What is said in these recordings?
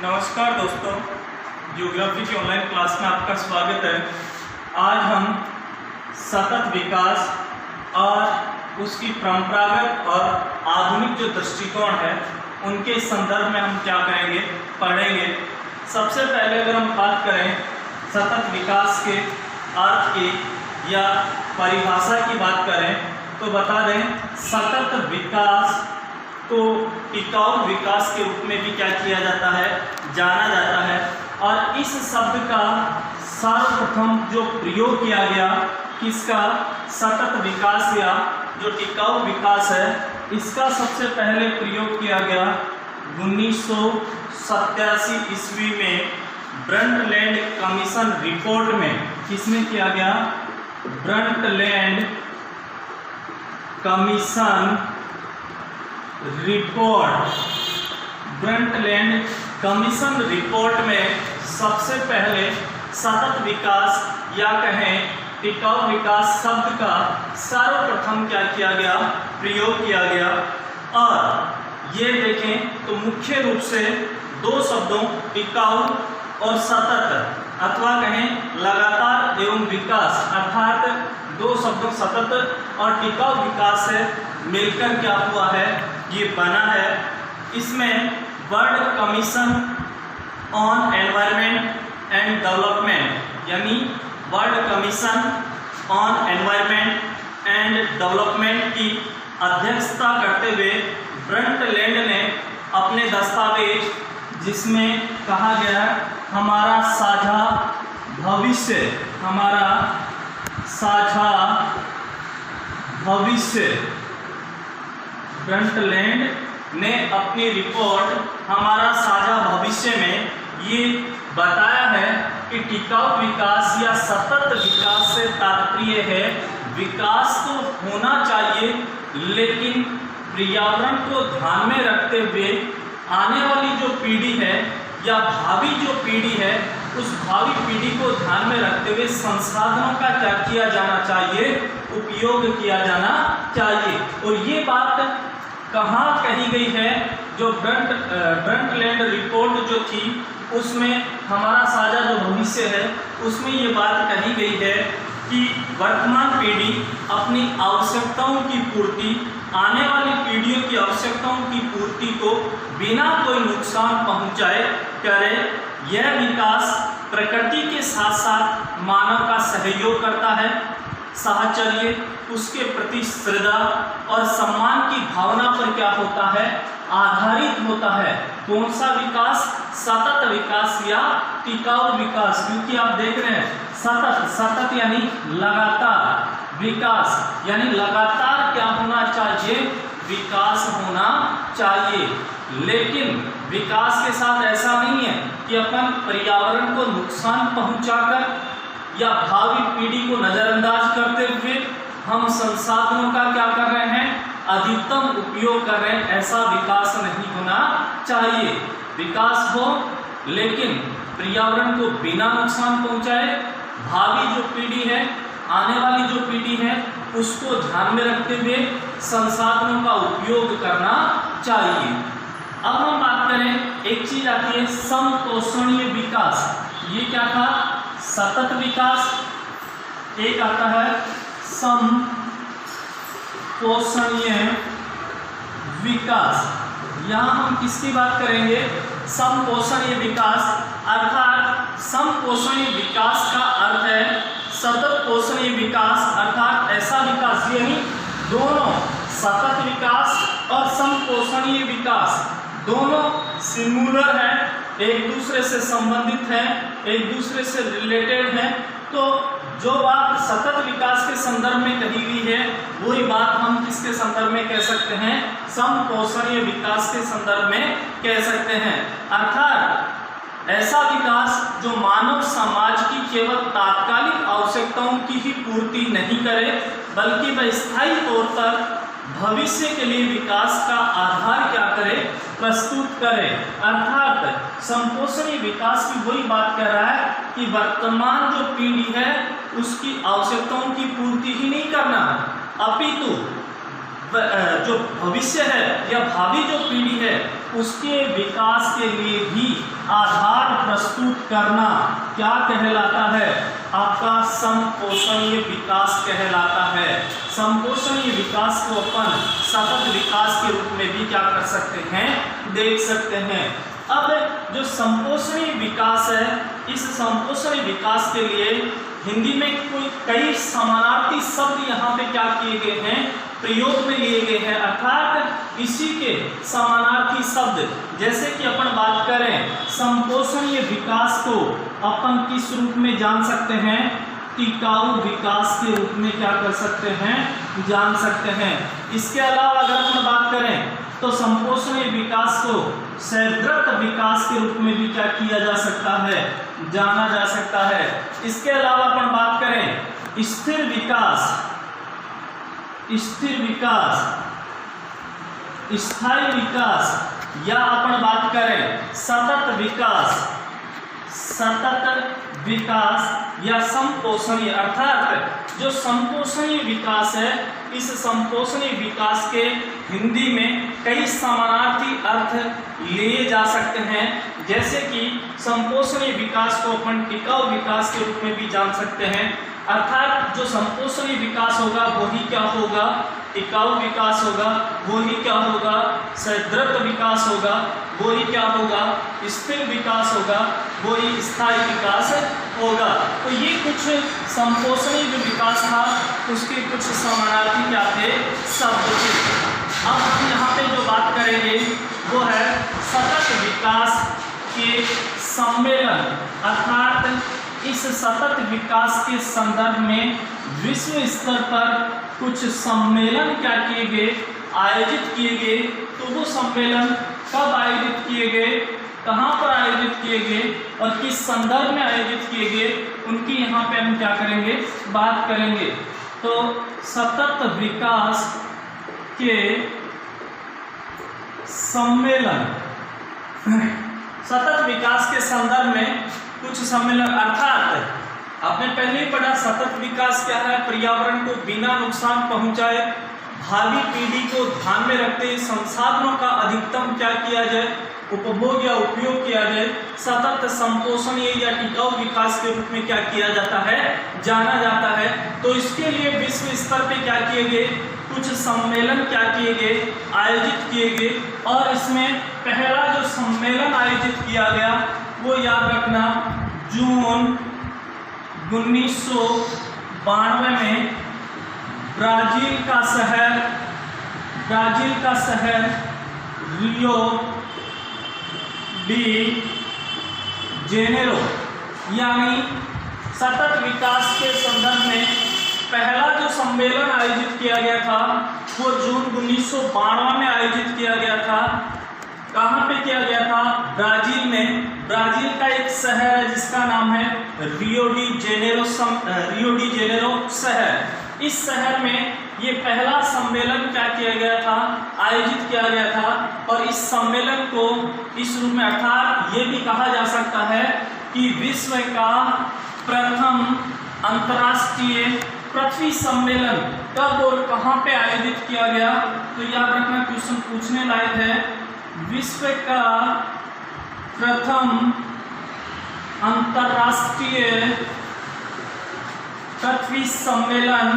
नमस्कार दोस्तों, ज्योग्राफी की ऑनलाइन क्लास में आपका स्वागत है। आज हम सतत विकास और उसकी परंपरागत और आधुनिक जो दृष्टिकोण है उनके संदर्भ में हम क्या करेंगे, पढ़ेंगे। सबसे पहले अगर हम बात करें सतत विकास के अर्थ की या परिभाषा की बात करें तो बता दें, सतत विकास को टिकाऊ विकास के रूप में भी क्या किया जाता है, जाना जाता है। और इस शब्द का सर्वप्रथम जो प्रयोग किया गया किसका, सतत विकास या जो टिकाऊ विकास है इसका सबसे पहले प्रयोग किया गया 1987 ईस्वी में ब्रंटलैंड कमीशन रिपोर्ट में। किसमें किया गया? Brundtland commission report. Brundtland commission report में सबसे पहले सतत विकास या कहें टिकाऊ विकास शब्द का सर्वप्रथम क्या किया गया, प्रयोग किया गया। और ये देखें तो मुख्य रूप से दो शब्दों टिकाऊ और सतत अथवा कहें लगातार एवं विकास, अर्थात दो शब्दों सतत और टिकाऊ विकास से मिलकर क्या हुआ है, ये बना है। इसमें world commission on environment and development यानी world commission on environment and development की अध्यक्षता करते हुए ब्रंटलैंड ने अपने दस्तावेज, जिसमें कहा गया हमारा साझा भविष्य, हमारा साझा भविष्य, ब्रंटलैंड ने अपनी रिपोर्ट हमारा साझा भविष्य में ये बताया है कि टिकाऊ विकास या सतत विकास से तात्पर्य है विकास तो होना चाहिए लेकिन पर्यावरण को ध्यान में रखते हुए आने वाली जो पीढ़ी है या भावी जो पीढ़ी है उस भावी पीढ़ी को ध्यान में रखते हुए संसाधनों का क्या किया जाना चाहिए, उपयोग किया जाना चाहिए। और ये बात कहाँ कही गई है? जो ब्रंटलैंड रिपोर्ट जो थी उसमें हमारा साझा जो भविष्य है उसमें ये बात कही गई है कि वर्तमान पीढ़ी अपनी आवश्यकताओं की पूर्ति, आने वाली पीढ़ियों की आवश्यकताओं की पूर्ति को बिना कोई नुकसान पहुंचाए करे। यह विकास प्रकृति के साथ साथ मानव का सहयोग करता है, साहचर्य, उसके प्रति श्रद्धा और सम्मान की भावना पर क्या होता है, आधारित होता है। कौन सा विकास? सतत विकास या टिकाऊ विकास। क्योंकि आप देख रहे हैं सतत, सतत यानी लगातार, विकास यानी लगातार क्या होना चाहिए, विकास होना चाहिए। लेकिन विकास के साथ ऐसा नहीं है कि अपन पर्यावरण को नुकसान पहुंचाकर या भावी पीढ़ी को नजरअंदाज करते हुए हम संसाधनों का क्या कर रहे हैं, अधिकतम उपयोग कर रहे हैं। ऐसा विकास नहीं होना चाहिए। विकास हो लेकिन पर्यावरण को बिना नुकसान पहुंचाए, भावी जो पीढ़ी है, आने वाली जो पीढ़ी है उसको ध्यान में रखते हुए संसाधनों का उपयोग करना चाहिए। अब हम बात करें, एक चीज आती है समपोषणीय विकास। ये क्या था? सतत विकास। एक आता है समपोषणीय विकास। यहाँ हम किसकी बात करेंगे? समपोषणीय विकास। अर्थात समपोषणीय विकास का अर्थ है सतत पोषणीय विकास, अर्थात ऐसा विकास यानी दोनों सतत विकास और समपोषणीय विकास दोनों सिमिलर हैं, एक दूसरे से संबंधित हैं, एक दूसरे से रिलेटेड हैं। तो जो बात सतत विकास के संदर्भ में कही गई है वही बात हम किसके संदर्भ में कह सकते हैं? समपोषणीय विकास के संदर्भ में कह सकते हैं। अर्थात ऐसा विकास जो मानव समाज की केवल तात्कालिक आवश्यकताओं की ही पूर्ति नहीं करे बल्कि वह स्थायी तौर पर भविष्य के लिए विकास का आधार क्या करे, प्रस्तुत करे। अर्थात समपोषणीय विकास की वही बात कह रहा है कि वर्तमान जो पीढ़ी है उसकी आवश्यकताओं की पूर्ति ही नहीं करना, अपितु जो भविष्य है या भावी जो पीढ़ी है उसके विकास के लिए भी आधार प्रस्तुत करना क्या कहलाता है? आपका समपोषणीय विकास कहलाता है। समपोषणीय विकास को अपन सतत विकास के रूप में भी क्या कर सकते हैं, देख सकते हैं। अब जो समपोषणीय विकास है, इस समपोषणीय विकास के लिए हिंदी में कई समानार्थी शब्द यहाँ पे क्या किए गए हैं, प्रयोग में लिए गए हैं, अर्थात इसी के समानार्थी शब्द। जैसे कि अपन बात करें समपोषणीय विकास को अपन किस रूप में जान सकते हैं, टिकाऊ विकास के रूप में क्या कर सकते हैं, जान सकते हैं। इसके अलावा अगर अपन बात करें तो समपोषणीय विकास को सैद्धांतिक विकास के रूप में भी क्या किया जा सकता है, जाना जा सकता है। इसके अलावा अपन बात करें स्थिर विकास, स्थिर विकास, स्थायी विकास, या अपन बात करें सतत विकास, सतत विकास या समपोषणीय, अर्थात जो समपोषणीय विकास है, इस समपोषणीय विकास के हिंदी में कई समानार्थी अर्थ लिए जा सकते हैं। जैसे कि समपोषणीय विकास को अपन टिकाऊ विकास के रूप में भी जान सकते हैं, अर्थात जो समपोषणीय विकास होगा वही क्या होगा, टिकाऊ विकास होगा, वही क्या होगा, सैद्धांतिक विकास होगा, वही क्या होगा, स्थिर विकास होगा, वही स्थायी विकास होगा। तो ये कुछ समपोषणीय जो विकास था उसके कुछ समानार्थी क्या थे, शब्द थे। अब हम यहाँ पे जो बात करेंगे वो है सतत विकास के सम्मेलन, अर्थात इस सतत विकास के संदर्भ में विश्व स्तर पर कुछ सम्मेलन क्या किए गए, आयोजित किए गए। तो वो सम्मेलन कब आयोजित किए गए, कहाँ पर आयोजित किए गए और किस संदर्भ में आयोजित किए गए, उनकी यहाँ पे हम क्या करेंगे, बात करेंगे। तो सतत विकास के सम्मेलन, सतत विकास के संदर्भ में कुछ सम्मेलन, अर्थात आपने पहले ही पढ़ा सतत विकास क्या है, पर्यावरण को बिना नुकसान पहुंचाए, भावी पीढ़ी को ध्यान में रखते हुए संसाधनों का अधिकतम क्या किया जाए, उपभोग या उपयोग किया जाए, सतत संपोषणीय या टिकाऊ विकास के रूप में क्या किया जाता है, जाना जाता है। तो इसके लिए विश्व स्तर पे क्या किए गए, कुछ सम्मेलन क्या किए गए, आयोजित किए गए। और इसमें पहला जो सम्मेलन आयोजित किया गया वो याद रखना जून 1992 में ब्राजील का शहर रियो डी जेनेरो, यानी सतत विकास के संदर्भ में पहला जो सम्मेलन आयोजित किया गया था वो जून 1992 में आयोजित किया गया था। कहाँ पे किया गया था, ब्राजील में। ब्राजील का एक शहर है जिसका नाम है रियो डी जेनेरो शहर। इस शहर में ये पहला सम्मेलन क्या किया गया था, आयोजित किया गया था। और इस सम्मेलन को इस रूप में, अर्थात ये भी कहा जा सकता है कि विश्व का प्रथम अंतर्राष्ट्रीय पृथ्वी सम्मेलन कब और कहाँ पे आयोजित किया गया। तो याद रखना, क्वेश्चन पूछने लायक है। विश्व का प्रथम अंतर्राष्ट्रीय पृथ्वी सम्मेलन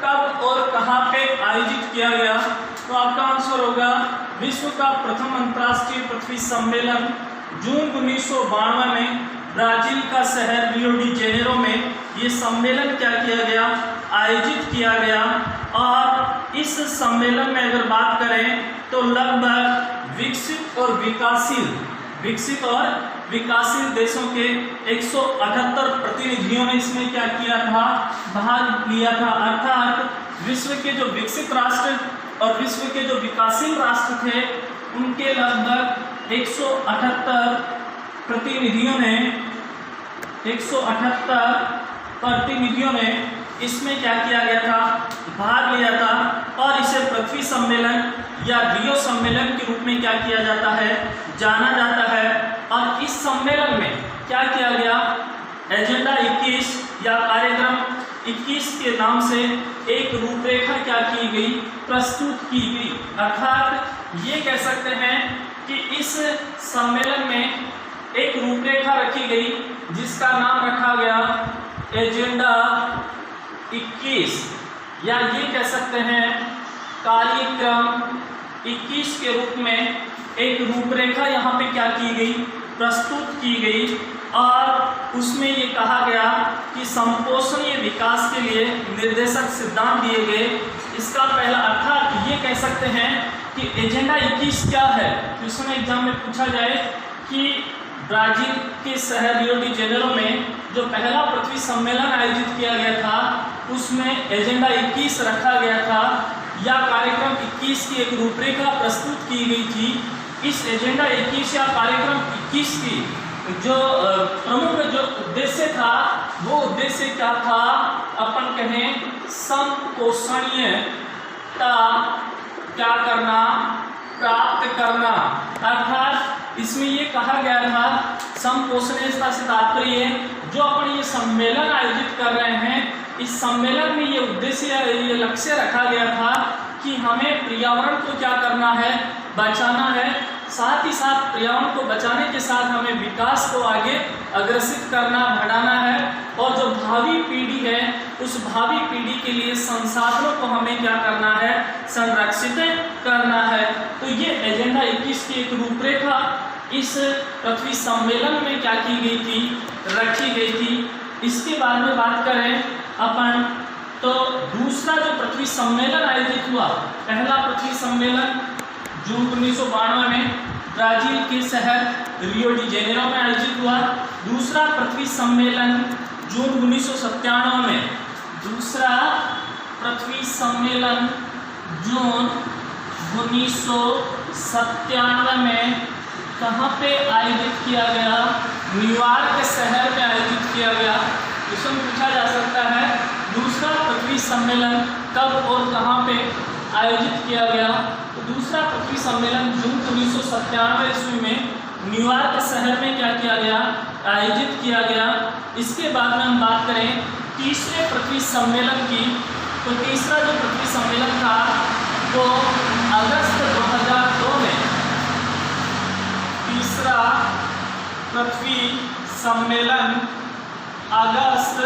कब और कहाँ पे आयोजित किया गया। तो आपका आंसर होगा विश्व का प्रथम अंतर्राष्ट्रीय पृथ्वी सम्मेलन जून 1992 में ब्राजील का शहर रियो डी जेनेरो में ये सम्मेलन क्या किया गया, आयोजित किया गया। और इस सम्मेलन में अगर बात करें तो लगभग विकसित और विकासशील देशों के 178 प्रतिनिधियों ने इसमें क्या किया था, भाग लिया था। अर्थात विश्व के जो विकसित राष्ट्र और विश्व के जो विकासशील राष्ट्र थे उनके लगभग 178 प्रतिनिधियों ने इसमें क्या किया गया था, भाग लिया था। और इसे पृथ्वी सम्मेलन या रियो सम्मेलन के रूप में क्या किया जाता है, जाना जाता है। और इस सम्मेलन में क्या किया गया, एजेंडा 21 या कार्यक्रम 2021 के नाम से एक रूपरेखा क्या की गई, प्रस्तुत की गई। अर्थात ये कह सकते हैं कि इस सम्मेलन में एक रूपरेखा रखी गई जिसका नाम रखा गया एजेंडा 21, या ये कह सकते हैं कार्यक्रम 21 के रूप में एक रूपरेखा यहाँ पे क्या की गई, प्रस्तुत की गई। और उसमें ये कहा गया कि संपोषणीय विकास के लिए निर्देशक सिद्धांत दिए गए। इसका पहला अर्थात ये कह सकते हैं कि एजेंडा 21 क्या है। क्वेश्चन एग्जाम में पूछा जाए कि ब्राजील के शहर रियो डी जेनेरो में जो पहला पृथ्वी सम्मेलन आयोजित किया गया था उसमें एजेंडा 21 रखा गया था, या कार्यक्रम 21 की एक रूपरेखा प्रस्तुत की गई थी। इस एजेंडा 21 या कार्यक्रम 21 की जो प्रमुख जो उद्देश्य था वो उद्देश्य क्या था, अपन कहें संपोषणीयता क्या करना, प्राप्त करना। अर्थात इसमें ये कहा गया था संपोषणीयता से तात्पर्य जो अपन ये सम्मेलन आयोजित कर रहे हैं, इस सम्मेलन में ये उद्देश्य ये लक्ष्य रखा गया था कि हमें पर्यावरण को क्या करना है, बचाना है। साथ ही साथ पर्यावरण को बचाने के साथ हमें विकास को आगे अग्रसित करना, बढ़ाना है, और जो भावी पीढ़ी है उस भावी पीढ़ी के लिए संसाधनों को हमें क्या करना है, संरक्षित करना है। तो ये एजेंडा 21 की एक रूपरेखा इस पृथ्वी सम्मेलन में क्या की गई थी, रखी गई थी। इसके बारे में बात करें अपन तो दूसरा जो पृथ्वी सम्मेलन आयोजित हुआ, पहला पृथ्वी सम्मेलन जून 1992 में ब्राजील के शहर रियो डी जेनेरो में आयोजित हुआ। दूसरा पृथ्वी सम्मेलन जून 1997 में, दूसरा पृथ्वी सम्मेलन जून 1997 में कहाँ पे आयोजित किया गया, न्यूयॉर्क शहर में आयोजित किया गया। क्वेश्चन पूछा जा सकता है दूसरा पृथ्वी सम्मेलन कब और कहाँ पे आयोजित किया गया। तो दूसरा पृथ्वी सम्मेलन जून 1997 ईस्वी में न्यूयॉर्क शहर में क्या किया गया, आयोजित किया गया। इसके बाद में हम बात करें तीसरे पृथ्वी सम्मेलन की, तो तीसरा जो पृथ्वी सम्मेलन था वो अगस्त 2002 में, तीसरा पृथ्वी सम्मेलन अगस्त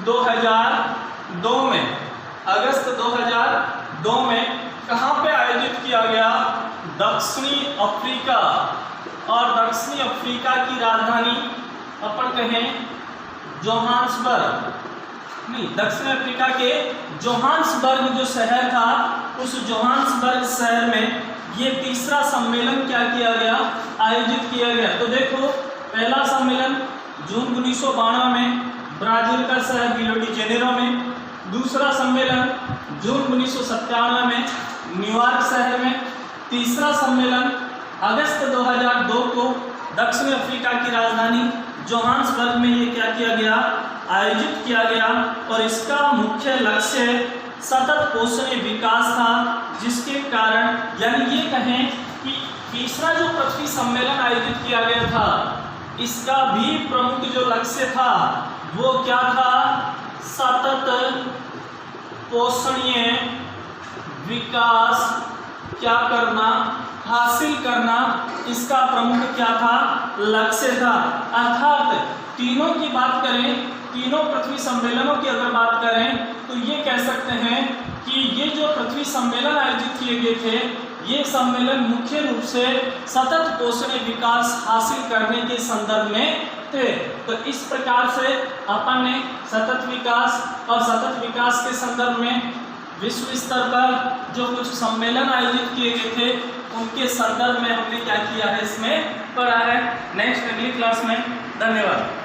2002 में, अगस्त 2002 में कहाँ पे आयोजित किया गया, दक्षिणी अफ्रीका। और दक्षिणी अफ्रीका की राजधानी अपन कहें जोहान्सबर्ग, नहीं, दक्षिण अफ्रीका के जोहान्सबर्ग जो शहर था उस जोहान्सबर्ग शहर में ये तीसरा सम्मेलन क्या किया गया, आयोजित किया गया। तो देखो पहला सम्मेलन जून 1992 में ब्राजील का शहर रियो डी जेनेरो में, दूसरा सम्मेलन जून 1997 में न्यूयॉर्क शहर में, तीसरा सम्मेलन अगस्त 2002 को दक्षिण अफ्रीका की राजधानी जोहान्सबर्ग में ये क्या किया गया, आयोजित किया गया। और इसका मुख्य लक्ष्य सतत पोषणीय विकास था, जिसके कारण यानी ये कहें कि तीसरा जो पृथ्वी सम्मेलन आयोजित किया गया था इसका भी प्रमुख जो लक्ष्य था वो क्या था, सतत पोषणीय विकास क्या करना, हासिल करना, इसका प्रमुख क्या था, लक्ष्य था। अर्थात तीनों की बात करें, तीनों पृथ्वी सम्मेलनों की अगर बात करें तो ये कह सकते हैं कि ये जो पृथ्वी सम्मेलन आयोजित किए गए थे ये सम्मेलन मुख्य रूप से सतत पोषणीय विकास हासिल करने के संदर्भ में थे। तो इस प्रकार से अपन ने सतत विकास और सतत विकास के संदर्भ में विश्व स्तर पर जो कुछ सम्मेलन आयोजित किए गए थे उनके संदर्भ में हमने क्या किया है, इसमें पढ़ा है। नेक्स्ट अगली क्लास में, धन्यवाद।